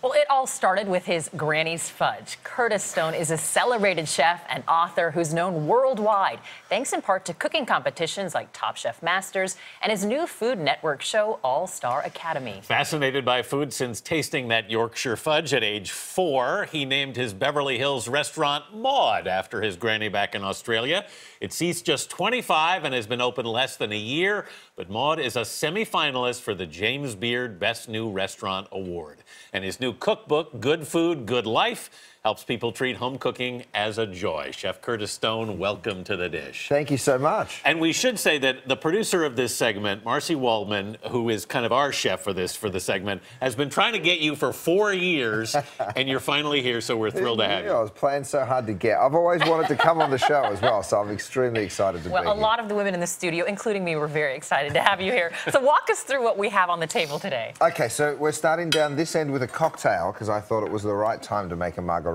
Well, it all started with his granny's fudge. Curtis Stone is a celebrated chef and author who's known worldwide, thanks in part to cooking competitions like Top Chef Masters and his new Food Network show, All Star Academy. Fascinated by food since tasting that Yorkshire fudge at age 4, he named his Beverly Hills restaurant Maud after his granny back in Australia. It seats just 25 and has been open less than a year, but Maud is a semi-finalist for the James Beard Best New Restaurant Award. And his new cookbook, Good Food, Good Life, helps people treat home cooking as a joy. Chef Curtis Stone, welcome to The Dish. Thank you so much. And we should say that the producer of this segment, Marcy Waldman, who is kind of our chef for the segment, has been trying to get you for 4 years, and you're finally here, so we're thrilled to have you. I was playing so hard to get. I've always wanted to come on the show as well, so I'm extremely excited to be here. Well, a lot of the women in the studio, including me, were very excited to have you here. So walk us through what we have on the table today. Okay, so we're starting down this end with a cocktail, because I thought it was the right time to make a margarita.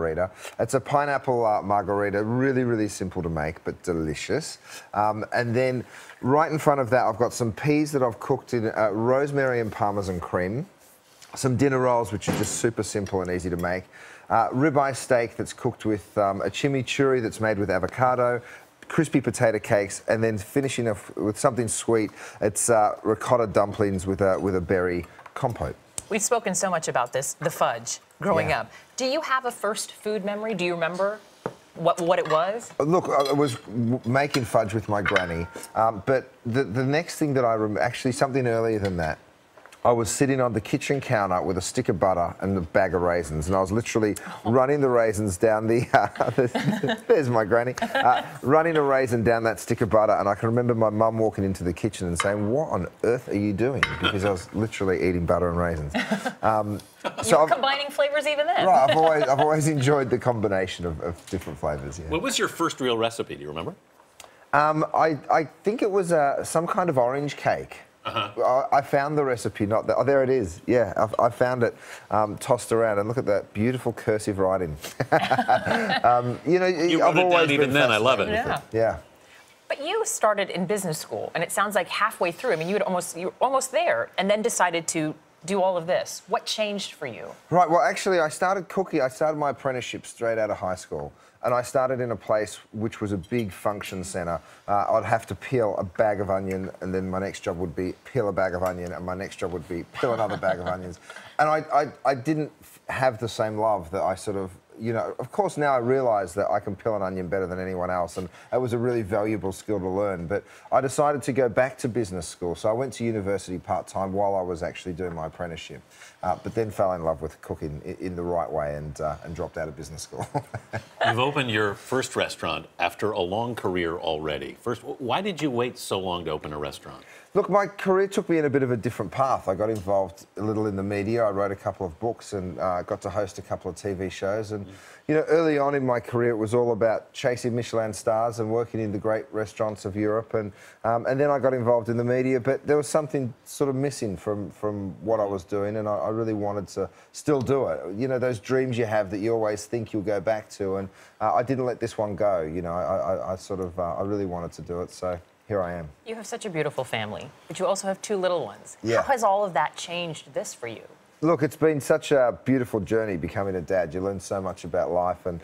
It's a pineapple margarita, really, really simple to make, but delicious. And then right in front of that, I've got some peas that I've cooked in rosemary and parmesan cream, some dinner rolls, which are just super simple and easy to make, ribeye steak that's cooked with a chimichurri that's made with avocado, crispy potato cakes, and then finishing off with something sweet. It's ricotta dumplings with a berry compote. We've spoken so much about this, the fudge, growing up. Do you have a first food memory? Do you remember what it was? Look, I was making fudge with my granny, but the next thing that I remember, actually something earlier than that, I was sitting on the kitchen counter with a stick of butter and a bag of raisins, and I was literally running the raisins down there's my granny, running a raisin down that stick of butter, and I can remember my mum walking into the kitchen and saying, "What on earth are you doing?" Because I was literally eating butter and raisins. So you were combining flavors even then. Right, I've always enjoyed the combination of different flavors. Yeah. What was your first real recipe? Do you remember? I think it was some kind of orange cake. I found the recipe, not that. Oh, there it is. Yeah, I found it tossed around, and look at that beautiful cursive writing. You wrote it down even then. I love it. Yeah. But you started in business school, and it sounds like halfway through. I mean, you were almost there, and then decided to do all of this. What changed for you? Right. Well, actually, I started cooking. I started my apprenticeship straight out of high school. And I started in a place which was a big function centre. I'd have to peel a bag of onion, and then my next job would be peel a bag of onion, and my next job would be peel another bag of onions. And I didn't have the same love that I sort of, you know, of course now I realise that I can peel an onion better than anyone else, and it was a really valuable skill to learn. But I decided to go back to business school, so I went to university part-time while I was actually doing my apprenticeship, but then fell in love with cooking in the right way and dropped out of business school. You've opened your first restaurant after a long career already. First, why did you wait so long to open a restaurant? Look, my career took me in a bit of a different path. I got involved a little in the media. I wrote a couple of books and got to host a couple of TV shows. And, you know, early on in my career, it was all about chasing Michelin stars and working in the great restaurants of Europe. And then I got involved in the media, but there was something sort of missing from what I was doing, and I really wanted to still do it. You know, those dreams you have that you always think you'll go back to, and I didn't let this one go. You know, I really wanted to do it, so here I am. You have such a beautiful family, but you also have 2 little ones. Yeah. How has all of that changed this for you? Look, it's been such a beautiful journey becoming a dad. You learn so much about life and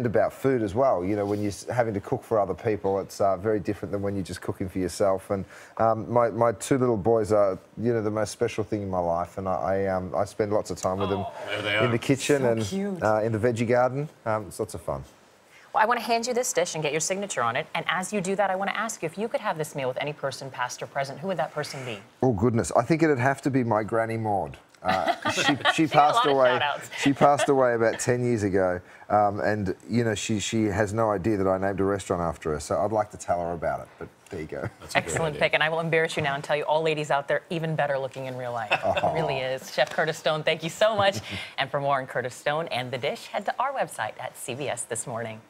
about food as well. You know, when you're having to cook for other people, it's very different than when you're just cooking for yourself. And my 2 little boys are, you know, the most special thing in my life, and I spend lots of time with them in the kitchen and in the veggie garden. It's lots of fun. Well, I want to hand you this dish and get your signature on it. And as you do that, I want to ask you, if you could have this meal with any person, past or present, who would that person be? Oh, goodness. I think it'd have to be my Granny Maud. She passed away. She passed away about 10 years ago, and you know she has no idea that I named a restaurant after her. So I'd like to tell her about it. But there you go. Excellent pick, and I will embarrass you now and tell you, all ladies out there, even better looking in real life. It really is. Chef Curtis Stone, thank you so much. And for more on Curtis Stone and The Dish, head to our website at CBS This Morning.